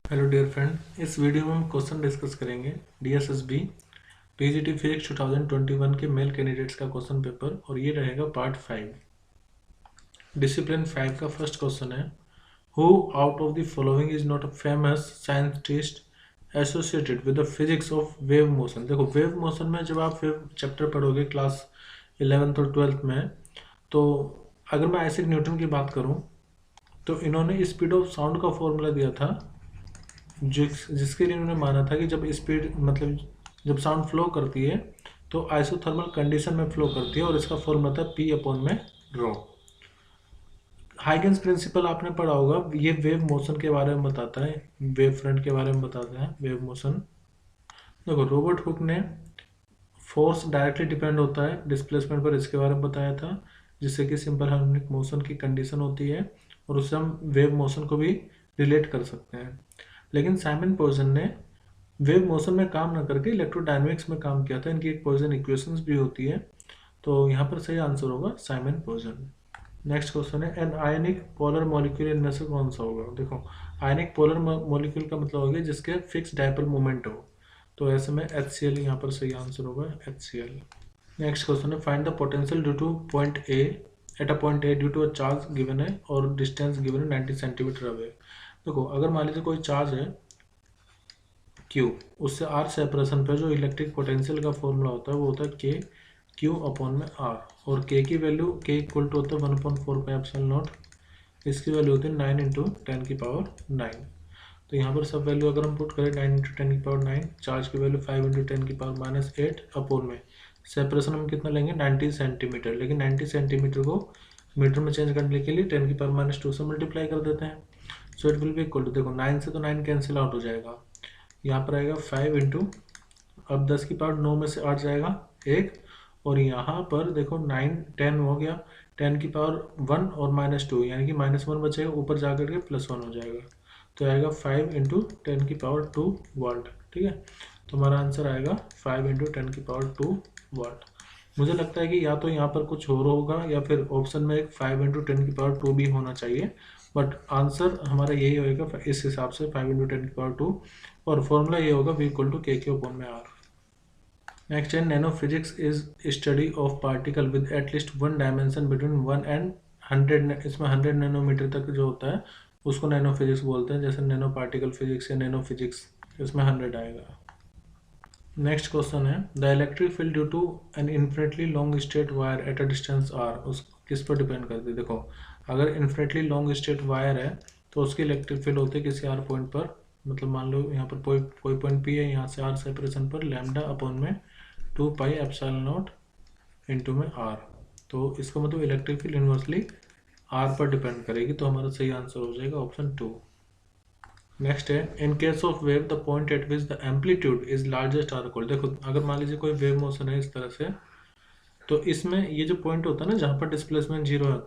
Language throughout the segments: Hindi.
हेलो डियर फ्रेंड, इस वीडियो में हम क्वेश्चन डिस्कस करेंगे डीएसएसबी टीजीटी फिजिक्स 2021 के मेल कैंडिडेट्स का क्वेश्चन पेपर, और ये रहेगा पार्ट 5 डिसिप्लिन 5 का फर्स्ट क्वेश्चन है। Who out of the following is not a famous scientist associated with the physics of wave motion. देखो, वेव मोशन में जब आप वेव चैप्टर पढ़ोगे क्लास 11th और 12th में, तो अगर मैं आइजैक न्यूटन की बात करूँ तो इन्होंने स्पीड ऑफ साउंड का फॉर्मूला दिया था, जिसके लिए उन्होंने माना था कि जब स्पीड मतलब जब साउंड फ्लो करती है तो आइसोथर्मल कंडीशन में फ्लो करती है, और इसका फॉर्मूला था पी अपॉन में रो। हाइगेंस प्रिंसिपल आपने पढ़ा होगा, ये वेव मोशन के बारे में बताता है, वेव फ्रंट के बारे में बताता है वेव मोशन। देखो, रॉबर्ट हुक ने फोर्स डायरेक्टली डिपेंड होता है डिस्प्लेसमेंट पर, इसके बारे में बताया था, जिससे कि सिंपल हार्मोनिक मोशन की कंडीशन होती है, और उससे हम वेव मोशन को भी रिलेट कर सकते हैं। लेकिन साइमन पॉइसन ने वेव मोशन में काम ना करके इलेक्ट्रोडायनेमिक्स में काम किया था। इनकी एक पॉइसन इक्वेशंस भी होती है, तो यहाँ पर सही आंसर होगा साइमन पॉइसन। नेक्स्ट क्वेश्चन है, एन आयनिक पोलर मॉलिक्यूल इनमें से कौन सा होगा। देखो, आयनिक पोलर मॉलिक्यूल का मतलब हो गया जिसके फिक्स डायपोल मोमेंट हो, तो ऐसे में HCl यहाँ पर सही आंसर होगा, HCl। नेक्स्ट क्वेश्चन है, find the potential due to point A at a point A due to a charge given है और डिस्टेंस गिवन है 90 सेंटीमीटर अवे। देखो, अगर मान लीजिए कोई चार्ज है Q, उससे R सेपरेशन पे जो इलेक्ट्रिक पोटेंशियल का फॉर्मूला होता है वो होता है K Q अपॉन में R, और K की वैल्यू K इक्वल टू होता है 1/4 पाई एप्सिलॉन नॉट, इसकी वैल्यू होती है 9 इंटू 10 की पावर 9। तो यहाँ पर सब वैल्यू अगर हम पुट करें 9 इंटू 10 की पावर 9, चार्ज की वैल्यू 5 इंटू 10 की पावर -8 अपॉन में सेपरेशन हम कितना लेंगे 90 सेंटीमीटर, लेकिन 90 सेंटीमीटर को मीटर में चेंज करने के लिए 10 की पावर -2 से मल्टीप्लाई कर देते हैं। So it will be equal to, देखो 9 से तो 9 कैंसिल आउट हो जाएगा, यहाँ पर आएगा 5 इंटू, अब 10 की पावर 9 में से 8 जाएगा 1, और यहाँ पर देखो 9 10 हो गया, 10 की पावर 1 और -2 यानी कि -1 बचेगा, ऊपर जाकर के +1 हो जाएगा, तो आएगा 5 इंटू 10 की पावर 2 वाट। ठीक है, तो हमारा आंसर आएगा 5 इंटू 10 की पावर 2 वाट। मुझे लगता है कि या तो यहाँ पर कुछ और होगा, या फिर ऑप्शन में एक 5 इंटू 10 की पावर 2 भी होना चाहिए, बट आंसर हमारा यही होएगा इस हिसाब से 5 इंटू 10 की पावर 2, और फॉर्मूला ये होगा V इक्वल टू के अपॉन में R। नेक्स्ट है, nano physics is study of particle with at least one dimension between 1 and 100, इसमें 100 नैनोमीटर तक जो होता है उसको नैनो फिजिक्स बोलते हैं, जैसे नैनो पार्टिकल फिजिक्स या नैनो फिजिक्स, इसमें 100 आएगा। नेक्स्ट क्वेश्चन है, the electric field due to an infinitely long straight wire at a distance r, उस किस पर डिपेंड करती है। देखो, अगर इन्फिनिटली लॉन्ग स्ट्रेट वायर है तो उसकी इलेक्ट्रिक फील्ड होती है किसी r पॉइंट पर, मतलब मान लो यहाँ पर कोई पॉइंट P है, यहाँ से r सेपरेशन पर लैम्डा अपॉन में 2 पाई एप्सिलॉन नॉट इंटू में r, तो इसका मतलब इलेक्ट्रिक फील्ड इन्वर्सली r पर डिपेंड करेगी, तो हमारा सही आंसर हो जाएगा ऑप्शन 2। नेक्स्ट है, in case of wave the point at which the amplitude is largest are equal. देखो, अगर मान लीजिए कोई वेव मोशन है इस तरह से, तो इसमें ये जो पॉइंट होता है ना जहाँ पर डिस्प्लेसमेंट 0 है,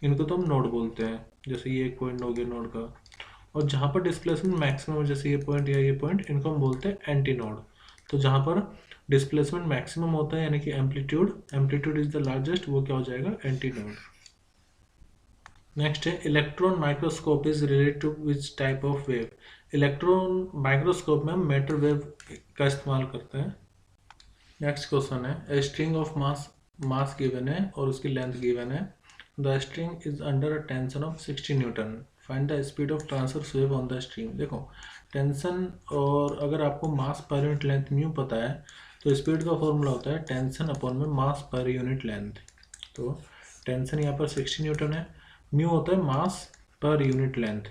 इनको तो हम नोड बोलते हैं, जैसे ये एक पॉइंट हो गया नोड का, और जहाँ पर डिस्प्लेसमेंट मैक्सिमम जैसे ये पॉइंट या ये पॉइंट, इनको हम बोलते हैं एंटी नोड। तो जहाँ पर डिस्प्लेसमेंट मैक्सिमम होता है यानी कि एम्पलीट्यूड इज द लार्जेस्ट, वो क्या हो जाएगा एंटी नोड। नेक्स्ट है, electron microscope is related to which type of wave. Electron microscope में हम मैटर वेव का इस्तेमाल करते हैं। नेक्स्ट क्वेश्चन है, a string of mass given है और उसकी लेंथ गिवन है, the string is under a tension of 60 Newton, find the speed of transverse wave on the string. देखो, टेंशन और अगर आपको मास पर यूनिट लेंथ म्यू पता है, तो स्पीड का फॉर्मूला होता है टेंशन अपॉन में मास पर यूनिट लेंथ। तो टेंशन यहाँ पर 60 न्यूटन है, म्यू होता है मास पर यूनिट लेंथ,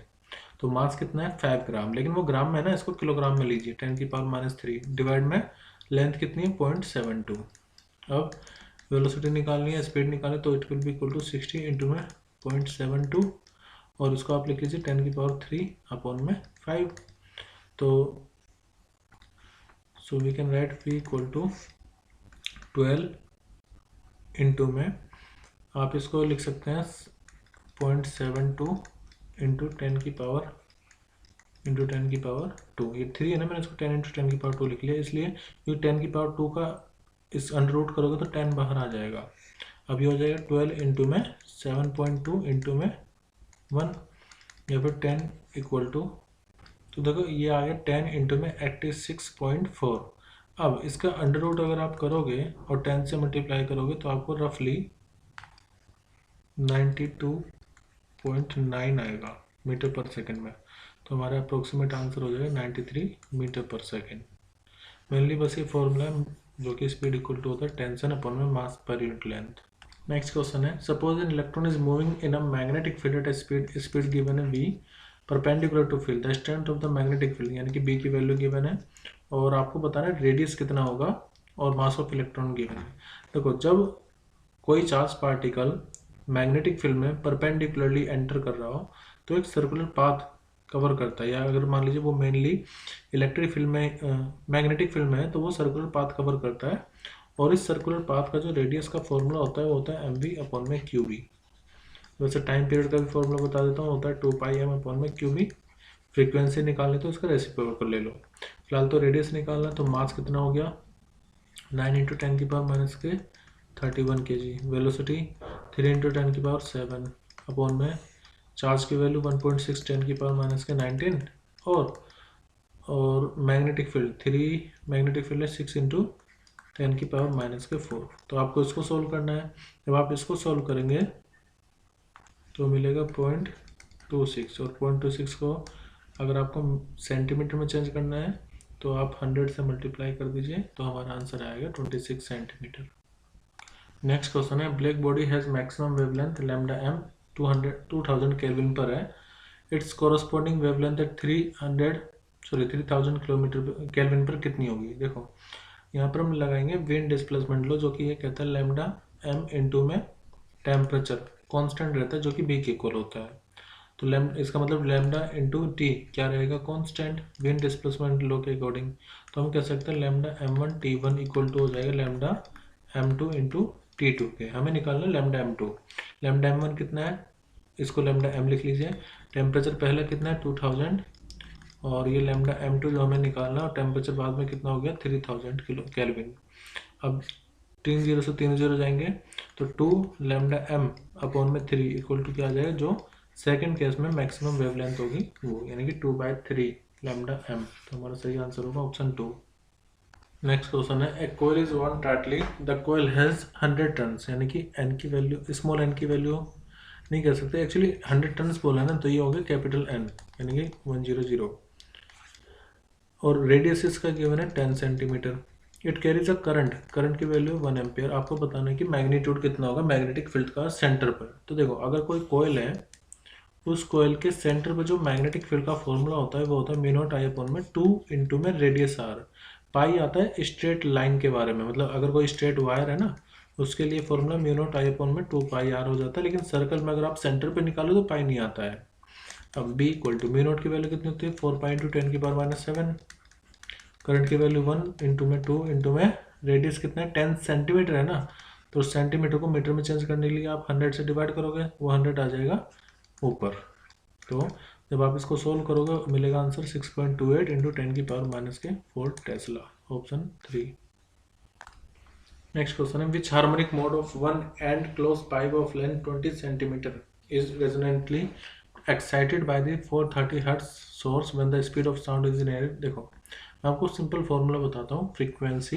तो मास कितना है 5 ग्राम, लेकिन वो ग्राम में है ना, इसको किलोग्राम में लीजिए, 10 की पावर -3 डिवाइड में लेंथ कितनी है 0.72। अब वेलोसिटी निकालनी है, स्पीड निकालनी, तो it will be equal to 60 into में 0.72, और उसको आप लिख लीजिए 10 की पावर 3 अपॉन में 5, तो so we can write v equal to 12 into में, आप इसको लिख सकते हैं 0.72 इंटू 10 की पावर 2, ये 3 है ना, मैंने इसको 10 इंटू 10 की पावर 2 लिख लिया, इसलिए ये 10 की पावर 2 का इस अंडर रूट करोगे तो 10 बाहर आ जाएगा। अब ये हो जाएगा 12 इंटू में 7.2 इंटू में 1, या फिर 10 इक्वल टू, तो देखो ये आ गया 10 इंटू में 86.4। अब इसका अंडर रूट अगर आप करोगे और 10 से मल्टीप्लाई करोगे तो आपको रफली 92.9 आएगा मीटर पर सेकंड में। तो हमारा अप्रोक्सीमेट आंसर हो जाएगा 93 मीटर पर सेकंड। मेनली बस ये फॉर्मूला है जो कि स्पीड इक्वल टू होता है टेंशन अपॉन में मास पर यूनिट लेंथ। नेक्स्ट क्वेश्चन है, suppose an electron is moving in a magnetic field at speed given है v perpendicular to field, the strength of the magnetic field यानी कि b की वैल्यू गिवन है और आपको बताना है रेडियस कितना होगा और मास ऑफ इलेक्ट्रॉन गिवन है। देखो जब कोई चार्ज पार्टिकल मैग्नेटिक फील्ड में परपेंडिकुलरली एंटर कर रहा हो तो एक सर्कुलर पाथ कवर करता है, या अगर मान लीजिए वो मेनली इलेक्ट्रिक फील्ड में मैग्नेटिक फील्ड में है तो वो सर्कुलर पाथ कवर करता है। और इस सर्कुलर पाथ का जो रेडियस का फॉर्मूला होता है वो होता है mv अपॉन में qb। वैसे टाइम पीरियड का भी फॉर्मूला बता देता हूँ, होता है 2πm अपॉन में qb। फ्रीक्वेंसी निकालनी तो इसका रेसिप्रोकल ले लो। फिलहाल तो रेडियस निकालना, तो मास कितना हो गया 9 इंटू 10 की पावर माइनस के 31 kg। वेलोसिटी 3 इंटू 10 की पावर 7 अपॉन में चार्ज की वैल्यू 1.6 10 की पावर माइनस के 19 और मैग्नेटिक फील्ड 3 मैग्नेटिक फील्ड है 6 इंटू 10 की पावर माइनस के 4। तो आपको इसको सोल्व करना है। जब आप इसको सोल्व करेंगे तो मिलेगा 0.26 और 0.26 को अगर आपको सेंटीमीटर में चेंज करना है तो आप 100 से मल्टीप्लाई कर दीजिए तो हमारा आंसर आएगा 26 सेंटीमीटर। नेक्स्ट क्वेश्चन है, black body has maximum wavelength lambda m 2000 kelvin पर है, it's corresponding wavelength at 3000 kilometre kelvin पर कितनी होगी। देखो यहाँ पर हम लगाएंगे विंड डिस्प्लेसमेंट लो जो कि ये कहता है लैम्डा m इंटू में टेम्परेचर कांस्टेंट रहता है जो कि b के इक्वल होता है। तो इसका मतलब लैम्डा इंटू टी क्या रहेगा कांस्टेंट विंड डिस्प्लेसमेंट लो के अकॉर्डिंग। तो हम कह सकते हैं lambda m1 t1 equal to हो जाएगा लैम्डा m2 इंटू t2 के। हमें निकालना लैम्डा m2। लैम्डा m1 कितना है, इसको लैम्डा m लिख लीजिए। टेम्परेचर पहला कितना है 2000 और ये लैम्डा m2 जो हमें निकालना और टेम्परेचर बाद में कितना हो गया 3000 किलो केल्विन। अब 3 0 से 3 0 जाएंगे तो 2 लैम्डा m अपॉन में 3 इक्वल टू क्या आ जाएगा, जो सेकंड केस में मैक्सिमम वेवलेंथ होगी वो, यानी कि 2/3 लैम्डा m। तो हमारा सही आंसर होगा ऑप्शन 2। नेक्स्ट क्वेश्चन है, a coil is wound tightly the coil has 100 turns, यानी कि n की वैल्यू स्मॉल n की वैल्यू नहीं कह सकते एक्चुअली 100 टन्स बोला है ना, तो ये हो गया कैपिटल N यानी कि 100 और रेडियस इसका गिवन है 10 centimetre. It carries a current की वैल्यू 1 एम्पियर। आपको बताना है कि मैग्नीट्यूड कितना होगा मैग्नेटिक फील्ड का सेंटर पर। तो देखो अगर कोई कोयल है उस कोयल के सेंटर पर जो मैग्नेटिक फील्ड का फॉर्मूला होता है वो होता है म्यू नॉट आई अपॉन में 2 इंटू में रेडियस r। पाई आता है स्ट्रेट लाइन के बारे में, मतलब अगर कोई स्ट्रेट वायर है ना उसके लिए formula mu not I upon में 2πr हो जाता है, लेकिन सर्कल में अगर आप सेंटर पे निकालो तो पाई नहीं आता है। अब b equal to mu nought की वैल्यू कितनी होती है 4π इंटू 10 की पावर माइनस 7। करंट की वैल्यू 1 इंटू में 2 इंटू में रेडियस कितना है 10 सेंटीमीटर है ना, तो सेंटीमीटर को मीटर में चेंज करने के लिए आप 100 से डिवाइड करोगे वो 100 आ जाएगा ऊपर। तो जब आप इसको सोल्व करोगे मिलेगा आंसर 6.28 इंटू 10 की पावर माइनस के 4 टेस्ला, ऑप्शन 3। नेक्स्ट क्वेश्चन है, which harmonic mode of one end close pipe of length 20 centimetre is resonantly excited by the 430 hertz source when the speed of sound is in air. देखो मैं आपको सिंपल फॉर्मूला बताता हूँ, frequency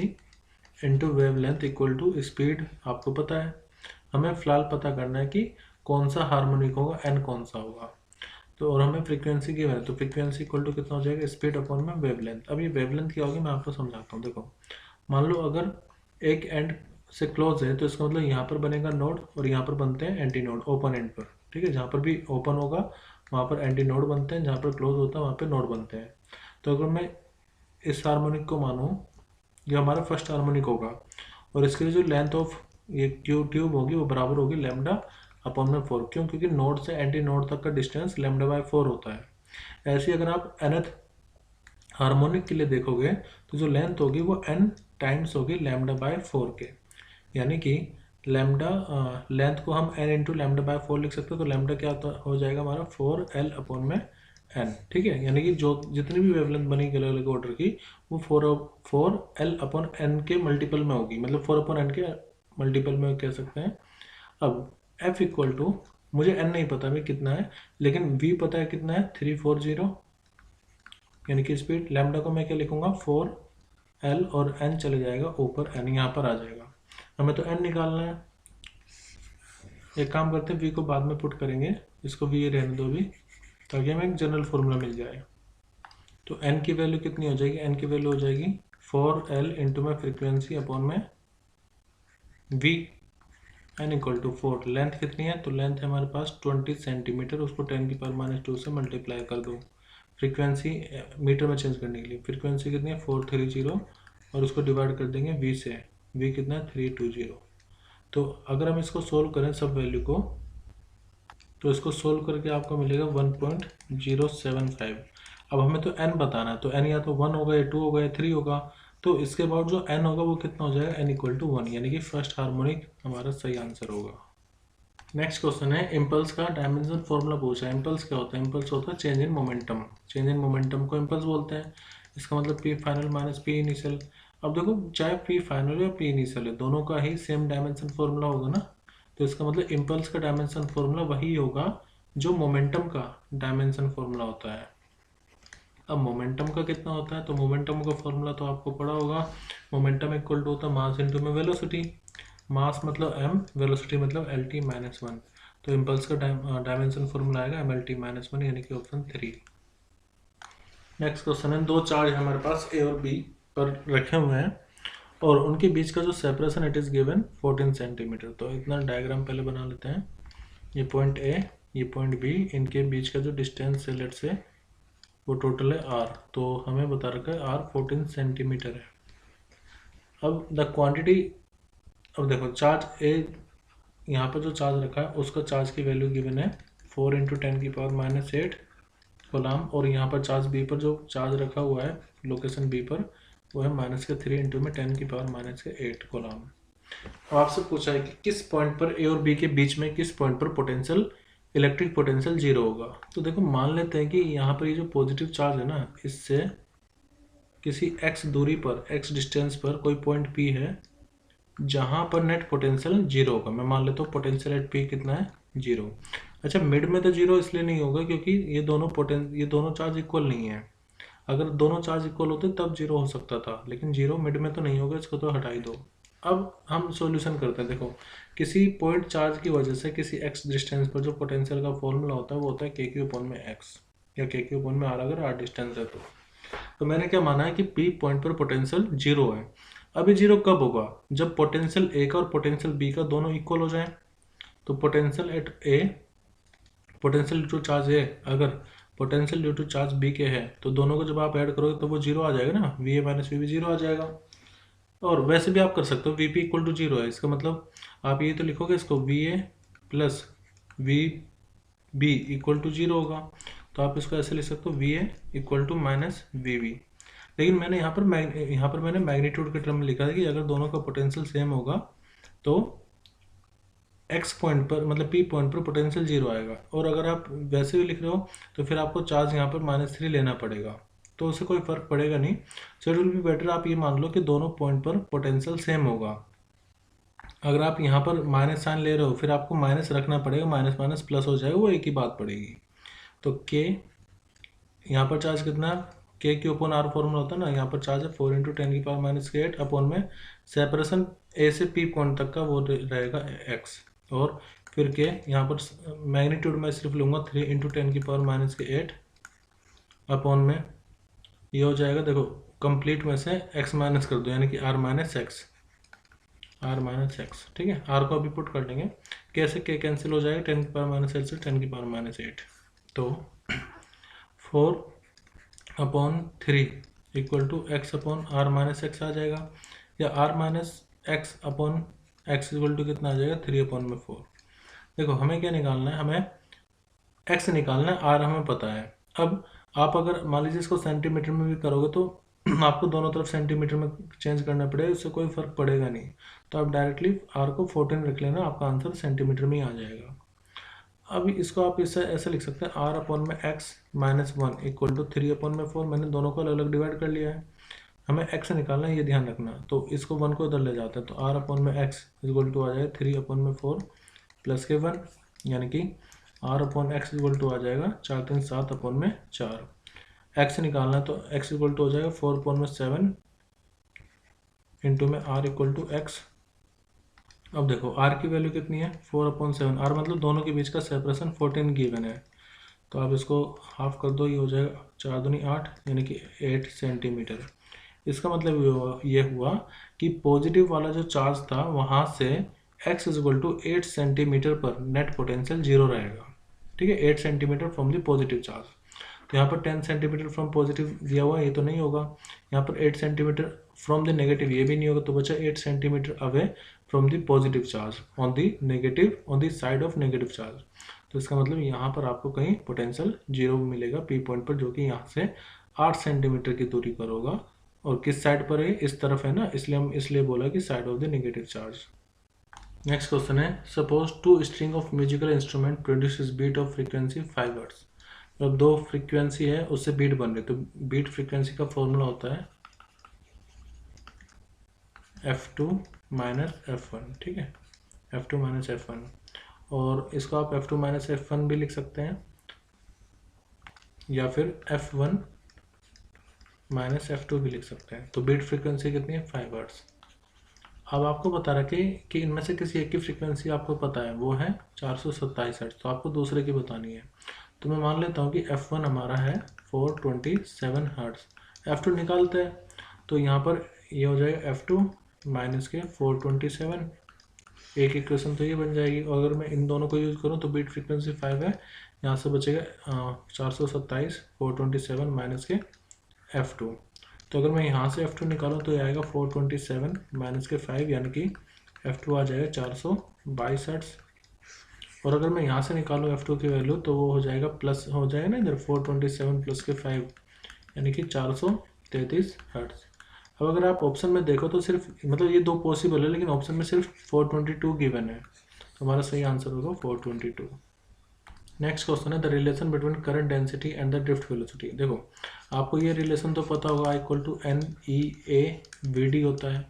into wavelength equal to speed आपको पता है, हमें फिलहाल पता करना है कि कौन सा हार्मोनिक होगा एन कौन सा होगा। तो और हमें फ्रीक्वेंसी की है तो फ्रीक्वेंसी इक्वल टू कितना हो जाएगा स्पीड अपॉन में वेवलेंथ। अब ये वेवलेंथ क्या होगी मैं आपको समझाता हूँ। देखो मान लो अगर एक एंड से क्लोज है तो इसका मतलब यहाँ पर बनेगा नोड और यहाँ पर बनते हैं एंटी नोड ओपन एंड पर, ठीक है। जहाँ पर भी ओपन होगा वहाँ पर एंटी नोड बनते हैं, जहाँ पर क्लोज होता है वहाँ पर नोड बनते हैं। तो अगर मैं इस हार्मोनिक को मानूँ ये हमारा फर्स्ट हार्मोनिक होगा और इसके लिए जो लेंथ ऑफ ये ट्यूब होगी वो बराबर होगी लैम्डा अपॉन में 4। क्यों, क्योंकि नोड से एंटी नोड तक का डिस्टेंस लैम्डा बाय 4 होता है। ऐसे ही अगर आप nth हार्मोनिक के लिए देखोगे तो जो लेंथ होगी वो n टाइम्स होगी लैम्डा बाय 4 के, यानी कि लैम्डा लेंथ को हम n इंटू लैम्डा बाय 4 लिख सकते हैं। तो लैम्डा क्या हो जाएगा हमारा 4l अपॉन में n, ठीक है। यानी कि जो जितनी भी वेवलेंथ बनेगी अलग अलग ऑर्डर की वो 4l अपॉन n के मल्टीपल में होगी, मतलब 4 अपॉन n के मल्टीपल में कह सकते हैं। अब f इक्वल टू मुझे n नहीं पता भाई कितना है, लेकिन v पता है कितना है 340 यानी कि स्पीड। लैम्डा को मैं क्या लिखूंगा 4L और n चले जाएगा ऊपर, n यहाँ पर आ जाएगा। हमें तो n निकालना है। एक काम करते हैं, v को बाद में पुट करेंगे, इसको v रहने दो अभी, ताकि हमें एक जनरल फॉर्मूला मिल जाए। तो n की वैल्यू कितनी हो जाएगी, n की वैल्यू हो जाएगी 4L इंटू में फ्रीक्वेंसी अपॉन में v, n equal to 4। Length कितनी है, तो लेंथ है हमारे पास 20 सेंटीमीटर, उसको 10⁻⁻2 से मल्टीप्लाई कर दो। फ्रीक्वेंसी मीटर में चेंज करने के लिए फ्रीक्वेंसी कितनी है 430, और उसको डिवाइड कर देंगे v से, v कितना है 320। तो अगर हम इसको सोल्व करें सब वैल्यू को, तो इसको सोल्व करके आपको मिलेगा 1.075। अब हमें तो n बताना है, तो n या तो 1 होगा या 2 होगा या 3 होगा। तो इसके बाद जो n होगा वो कितना हो जाएगा, n इक्वल टू 1, यानी कि फर्स्ट हार्मोनिक हमारा सही आंसर होगा। नेक्स्ट क्वेश्चन है, इम्पल्स का डायमेंशन फॉर्मूला पूछा है। इम्पल्स क्या होता है, इम्पल्स होता है change in momentum. Change in momentum को इम्पल्स बोलते हैं। इसका मतलब P final minus P initial. अब देखो, चाहे पी फाइनल या पी इनिशियल है, दोनों का ही सेम डायमेंशन फॉर्मूला होगा ना। तो इसका मतलब इम्पल्स का डायमेंशन फॉर्मूला वही होगा जो मोमेंटम का डायमेंशन फॉर्मूला होता है। अब मोमेंटम का कितना होता है, तो मोमेंटम का फॉर्मूला तो आपको पढ़ा होगा। मोमेंटम इक्वल टू होता है मास इंटू में वेलोसिटी। मास मतलब m, वेलोसिटी मतलब LT माइनस 1। तो इम्पल्स का डायमेंशन फॉर्मूला आएगा MLT-1, यानी कि ऑप्शन 3। नेक्स्ट क्वेश्चन है, दो चार्ज हमारे पास A और B पर रखे हुए हैं और उनके बीच का जो separation it is given 14 centimetre. तो इतना डायग्राम पहले बना लेते हैं। ये पॉइंट A, ये पॉइंट B, इनके बीच का जो डिस्टेंस है लेट से वो टोटल है r। तो हमें बता रखा है r 14 सेंटीमीटर है। अब द क्वांटिटी, अब देखो चार्ज A, यहाँ पर जो चार्ज रखा है उसका चार्ज की वैल्यू गिवन है 4 × 10⁻⁸ कोलाम, और यहाँ पर चार्ज B पर जो चार्ज रखा हुआ है लोकेशन B पर वो है -3 × 10⁻⁸ कोलाम। अब आपसे पूछा है कि किस पॉइंट पर A और B के बीच में किस पॉइंट पर पोटेंशियल, इलेक्ट्रिक पोटेंशियल 0 होगा। तो देखो मान लेते हैं कि यहाँ पर ये जो पॉजिटिव चार्ज है ना, इससे किसी x दूरी पर, x डिस्टेंस पर कोई पॉइंट P है जहाँ पर नेट पोटेंशियल 0 होगा। मैं मान लेता हूँ पोटेंशियल एट P कितना है 0। अच्छा, मिड में तो 0 इसलिए नहीं होगा क्योंकि ये दोनों चार्ज इक्वल नहीं है। अगर दोनों चार्ज इक्वल होते तब 0 हो सकता था, लेकिन 0 मिड में तो नहीं होगा, इसको तो हटा ही दो। अब हम सॉल्यूशन करते हैं। देखो, किसी पॉइंट चार्ज की वजह से किसी x डिस्टेंस पर जो पोटेंशियल का फॉर्मूला होता है वो होता है KQ/x या KQ/r, अगर r डिस्टेंस है तो मैंने क्या माना है कि P पॉइंट पर पोटेंशियल 0 है। अब ये 0 कब होगा, जब पोटेंशियल A का और पोटेंशियल B का दोनों इक्वल हो जाए। तो potential at A, potential due to charge A अगर potential due to charge B के है, तो दोनों को जब आप ऐड करोगे तो वो 0 आ जाएगा ना, VA माइनस VB 0 आ जाएगा। और वैसे भी आप कर सकते हो, VP इक्वल टू 0 है, इसका मतलब आप ये तो लिखोगे इसको VA plus VB equal to 0 होगा। तो आप इसको ऐसे लिख सकते हो VA equal to minus VB। लेकिन मैंने यहाँ पर मैंने मैग्नीट्यूड के टर्म में लिखा है कि अगर दोनों का पोटेंशियल सेम होगा तो x पॉइंट पर, मतलब P पॉइंट पर पोटेंशियल 0 आएगा। और अगर आप वैसे भी लिख रहे हो तो फिर आपको चार्ज यहाँ पर -3 लेना पड़ेगा, तो उससे कोई फर्क पड़ेगा नहीं। सो इट विल बी बेटर आप ये मान लो कि दोनों पॉइंट पर पोटेंशियल सेम होगा। अगर आप यहाँ पर माइनस साइन ले रहे हो फिर आपको माइनस रखना पड़ेगा, माइनस माइनस प्लस हो जाएगा, वो एक ही बात पड़ेगी। तो K, यहाँ पर चार्ज कितना, KQ/r फॉर्मूला होता है ना, यहाँ पर चार्ज है 4 × 10⁻⁸ अपॉन में सेपरेशन A से P पॉइंट तक का वो रहेगा x, और फिर K यहाँ पर मैग्नीट्यूड में सिर्फ लूँगा 3 × 10⁻⁸ अपॉन में ये हो जाएगा। देखो कंप्लीट में से x माइनस कर दो, यानी कि r माइनस एक्स, ठीक है। r को अभी पुट कर देंगे, कैसे K कैंसिल हो जाएगा 10⁻⁸ से 10⁻⁸। तो 4/3 equal to x/r minus x आ जाएगा, या r minus x upon x equal to कितना आ जाएगा 3/4। देखो हमें क्या निकालना है, हमें x निकालना है, r हमें पता है। अब आप अगर मान लीजिए इसको सेंटीमीटर में भी करोगे तो आपको दोनों तरफ सेंटीमीटर में चेंज करना पड़ेगा, इससे कोई फर्क पड़ेगा नहीं। तो आप डायरेक्टली r को 14 रख लेना, आपका आंसर सेंटीमीटर में ही आ जाएगा। अब इसको आप इससे ऐसे लिख सकते हैं r/x माइनस 1 इक्वल टू 3/4। मैंने दोनों को अलग अलग डिवाइड कर लिया है, हमें x निकालना है, ये ध्यान रखना। तो इसको 1 को इधर ले जाते हैं, तो r/x इक्वल टू आ जाएगा 3/4 प्लस के 1, यानी कि r/x इक्वल टू आ जाएगा 4 3 7/4। एक्स निकालना है तो एक्स इक्वल टू हो जाएगा 4/7 इंटू में आर इक्वल टू एक्स। अब देखो आर की वैल्यू कितनी है 4/7, आर मतलब दोनों के बीच का सेपरेशन 14 गिवन है, तो आप इसको हाफ कर दो, ये हो जाएगा 4 दूनी 8 यानी कि 8 सेंटीमीटर। इसका मतलब ये हुआ कि पॉजिटिव वाला जो चार्ज था वहाँ से x इक्वल टू 8 सेंटीमीटर पर नेट पोटेंशियल 0 रहेगा। ठीक है, 8 centimetre from the positive charge. तो यहाँ पर 10 सेंटीमीटर फ्रॉम पॉजिटिव दिया हुआ है, ये तो नहीं होगा। यहाँ पर 8 सेंटीमीटर फ्रॉम द नेगेटिव, ये भी नहीं होगा, तो बचा 8 centimetre away from the positive charge on the negative, on the side of negative charge. तो इसका मतलब यहाँ पर आपको कहीं पोटेंशियल 0 मिलेगा पी पॉइंट पर, जो कि यहाँ से 8 सेंटीमीटर की दूरी पर होगा। और किस साइड पर है, इस तरफ है ना, इसलिए हम इसलिए बोला कि side of the negative charge. Next question है, suppose two string of musical instrument produces beat of frequency 5 hertz. जब दो फ्रीक्वेंसी है उससे बीट बन रही, तो बीट फ्रीक्वेंसी का फॉर्मूला होता है F2 माइनस F1। ठीक है, F2 माइनस F1, और इसको आप F2 माइनस F1 भी लिख सकते हैं, या फिर F1 माइनस F2 भी लिख सकते हैं। तो बीट फ्रीक्वेंसी कितनी है 5 हर्ट्ज। अब आपको बता रखा कि इनमें से किसी एक की फ्रीक्वेंसी आपको पता है, वो है 427 हर्ट्ज, तो आपको दूसरे की बतानी है। तो मैं मान लेता हूँ कि F1 हमारा है 427 हर्ट्ज, F2 निकालते हैं। तो यहाँ पर ये हो जाएगा F2 माइनस के 427, एक इक्वेशन तो ये बन जाएगी। और अगर मैं इन दोनों को यूज़ करूँ तो बीट फ्रीक्वेंसी 5 है, यहाँ से बचेगा 427 427 माइनस के F2। तो अगर मैं यहाँ से F2 निकालूँ तो ये आएगा 427 माइनस के 5, यानी कि F2 आ जाएगा 422 हर्ट्ज। और अगर मैं यहाँ से निकालूँ F2 की वैल्यू तो वो हो जाएगा प्लस हो जाएगा ना इधर, 427 प्लस के 5 यानी कि 433 हर्ट्ज। अब अगर आप ऑप्शन में देखो तो सिर्फ मतलब ये दो पॉसिबल है, लेकिन ऑप्शन में सिर्फ 422 गिवन है, तो हमारा सही आंसर होगा 422। नेक्स्ट क्वेश्चन है, the relation between current density and the drift velocity. देखो आपको ये रिलेशन तो पता होगा, इक्वल टू NEA/VD होता है,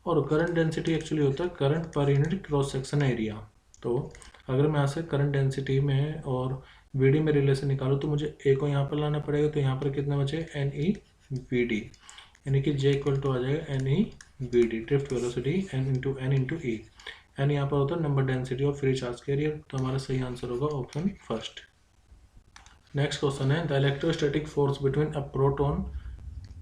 और करंट डेंसिटी एक्चुअली होता है current per unit cross section area. तो अगर मैं यहाँ से करंट डेंसिटी में और VD में रिलेशन निकालूँ तो मुझे A को यहाँ पर लाना पड़ेगा, तो यहाँ पर कितना बचे NEVD, यानी कि J इक्वल टू आ जाएगा NEVD drift velocity N E। N यहाँ पर होता है number density of free charge carrier, तो हमारा सही आंसर होगा ऑप्शन फर्स्ट। नेक्स्ट क्वेश्चन है, the electrostatic force between a proton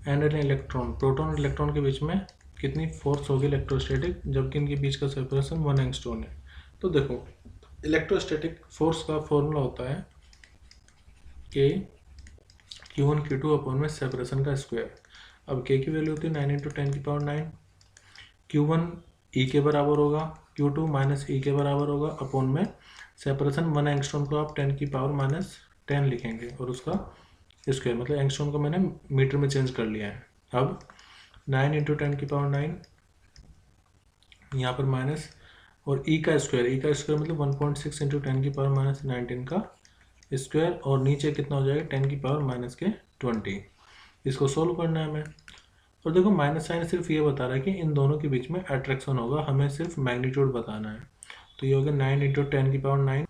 and an electron. Proton और इलेक्ट्रॉन के बीच में कितनी फोर्स होगी इलेक्ट्रोस्टैटिक, जबकि इनके बीच का सेपरेशन 1 एंगस्ट्रॉम है। तो देखो इलेक्ट्रोस्टैटिक फोर्स का फॉर्मूला होता है K Q1 Q2 अपॉन में सेपरेशन का स्क्वायर। अब K की वैल्यू होती है 9 × 10⁹, Q1 E के बराबर होगा, Q2 माइनस E के बराबर होगा, अपॉन में सेपरेशन 1 एंगस्ट्रॉम को आप 10⁻10 लिखेंगे, और उसका स्क्वायर मतलब एंगस्ट्रॉम को मैंने मीटर में चेंज कर लिया है। अब 9 × 10⁹ यहाँ पर माइनस, और E का स्क्वायर मतलब 1.6 × 10⁻19 का स्क्वायर, और नीचे कितना हो जाएगा 10⁻20। इसको सोल्व करना है हमें। और देखो माइनस साइन सिर्फ ये बता रहा है कि इन दोनों के बीच में अट्रैक्शन होगा, हमें सिर्फ मैग्नीट्यूड बताना है। तो ये हो गया 9 × 10⁹,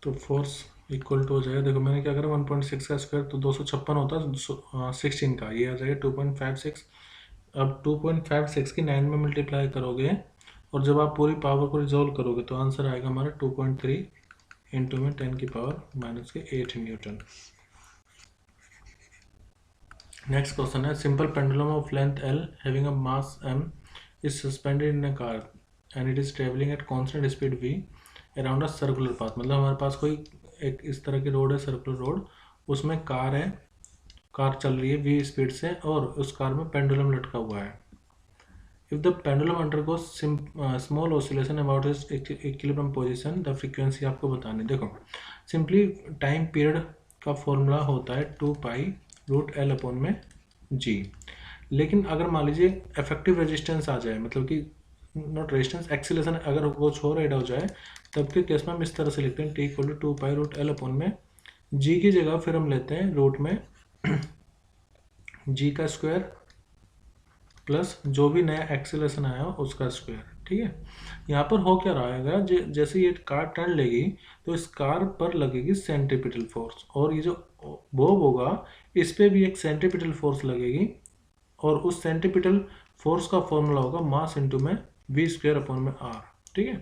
तो फोर्स इक्वल टू हो जाएगा, देखो मैंने क्या करा 1.6 का स्क्वायर तो 256 होता है 16 का, ये आ जाएगा 2.56। अब 2.56 की 9 में मल्टीप्लाई करोगे और जब आप पूरी पावर को रिजोल्व करोगे तो आंसर आएगा हमारा 2.3 इंटू में 10⁻⁸ न्यूटन। नेक्स्ट क्वेश्चन है, simple pendulum of length L having a mass M is suspended in a car and it is travelling at constant speed V around a circular path. मतलब हमारे पास कोई एक इस तरह की रोड है, सर्कुलर रोड, उसमें कार है, कार चल रही है V स्पीड से, और उस कार में पेंडुलम लटका हुआ है। If the pendulum undergoes small oscillation about it's equilibrium position, the frequency आपको बतानी। देखो सिंपली टाइम पीरियड का फॉर्मूला होता है 2π√L/G। लेकिन अगर मान लीजिए इफेक्टिव रेजिस्टेंस आ जाए, मतलब कि नॉट रेजिस्टेंस, एक्सीलरेशन अगर वो छोड़ ऐड हो जाए, तब के केस में हम इस तरह से लिखते हैं T इक्वल टू 2π√L/G की जगह फिर हम लेते हैं रूट में G का स्क्वायर प्लस जो भी नया एक्सीलरेशन आया उसका स्क्वायर। ठीक है, यहाँ पर हो क्या रहा है, जैसे ये कार टर्न लेगी तो इस कार पर लगेगी सेंट्रीपिटल फोर्स, और ये जो बॉब होगा इस पे भी एक सेंट्रीपिटल फोर्स लगेगी और उस सेंट्रीपिटल फोर्स का फॉर्मूला होगा मास इंटू में वी स्क्वायर अपॉन में आर। ठीक है,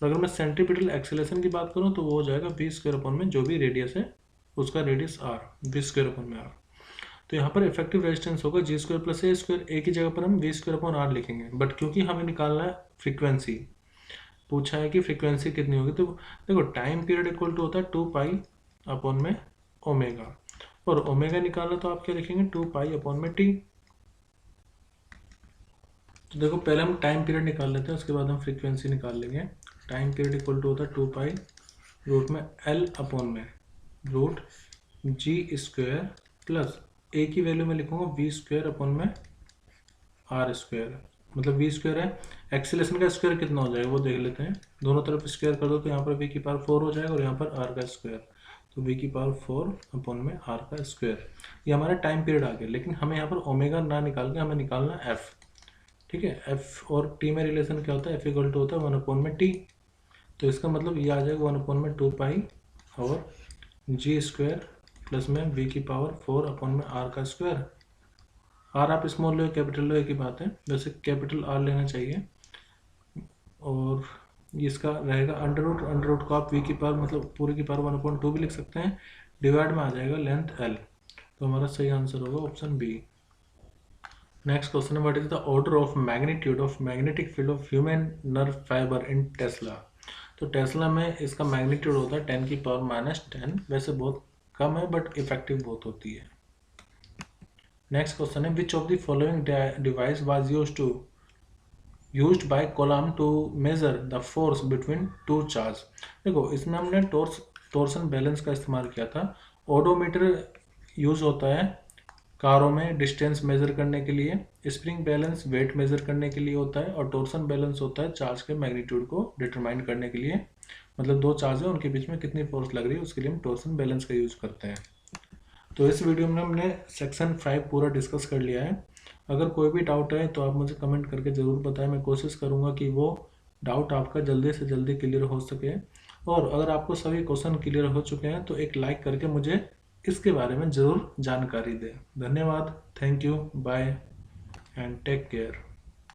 और अगर मैं सेंट्रीपिटल एक्सेलरेशन की बात करूँ तो वो हो जाएगा वी स्क्वायर अपॉन में जो भी रेडियस है उसका radius R, V square upon में आर। तो यहाँ पर इफेक्टिव रेजिस्टेंस होगा G square plus A square, A की जगह पर हम वी स्क्वायर अपॉन आर लिखेंगे, बट क्योंकि हमें निकालना है फ्रीक्वेंसी, पूछा है कि फ्रीक्वेंसी कितनी होगी, तो देखो टाइम पीरियड इक्वल टू होता है 2 पाई अपॉन में ओमेगा, और ओमेगा निकालना तो आप क्या लिखेंगे 2 पाई अपॉन में टी। तो देखो पहले हम टाइम पीरियड निकाल लेते हैं, उसके बाद हम फ्रीक्वेंसी निकाल लेंगे। टाइम पीरियड इक्वल टू होता है 2 पाई रूट में एल अपॉन में रूट जी स्क्वायर प्लस ए की वैल्यू में लिखूंगा वी स्क्वायर अपॉन में आर स्क्वायर, मतलब वी स्क्वायर है, एक्सेलरेशन का स्क्वायर कितना हो जाएगा वो देख लेते हैं, दोनों तरफ स्क्वायर कर दो तो यहाँ पर वी की पावर 4 हो जाएगा और यहाँ पर आर का स्क्वायर, तो वी की पावर 4 अपॉन में आर का स्क्वायर। ये हमारा टाइम पीरियड आ गया, लेकिन हमें यहाँ पर ओमेगा ना निकाल के हमें निकालना एफ। ठीक है, एफ और टी में रिलेशन क्या होता है, एफ इक्वल टू होता है 1 अपॉन में टी, तो इसका मतलब ये आ जाएगा 1 अपॉन में 2 पाई और जी स्क्वायर प्लस में वी की पावर 4 अपॉन में आर का स्क्वायर। आर आप स्मॉल लो कैपिटल लो एक ही बात है, वैसे कैपिटल आर लेना चाहिए, और इसका रहेगा अंडर रूट को आप वी की पावर मतलब पूरे की पावर 1/2 भी लिख सकते हैं, डिवाइड में आ जाएगा लेंथ एल, तो हमारा सही आंसर होगा ऑप्शन बी। नेक्स्ट क्वेश्चन है, what is the order of magnitude of magnetic field of human nerve fibre in Tesla. तो टेस्ला में इसका मैग्नीट्यूड होता है 10⁻⁻10, वैसे बहुत कम है बट इफेक्टिव बहुत होती है। नेक्स्ट क्वेश्चन है, which of the following device was used by column to measure the force between two charge. देखो इसमें हमने टॉर्सन बैलेंस का इस्तेमाल किया था। ओडोमीटर यूज होता है कारों में डिस्टेंस मेजर करने के लिए, स्प्रिंग बैलेंस वेट मेजर करने के लिए होता है, और टॉर्सन बैलेंस होता है चार्ज के मैग्नीट्यूड को डिटरमाइन करने के लिए, मतलब दो चार्ज है उनके बीच में कितनी फोर्स लग रही है उसके लिए हम टॉर्सन बैलेंस का यूज करते हैं। तो इस वीडियो में हमने सेक्शन 5 पूरा डिस्कस कर लिया है। अगर कोई भी डाउट है तो आप मुझे कमेंट करके ज़रूर बताएं, मैं कोशिश करूंगा कि वो डाउट आपका जल्दी से जल्दी क्लियर हो सके, और अगर आपको सभी क्वेश्चन क्लियर हो चुके हैं तो एक लाइक करके मुझे इसके बारे में ज़रूर जानकारी दें। धन्यवाद, thank you, bye and take care.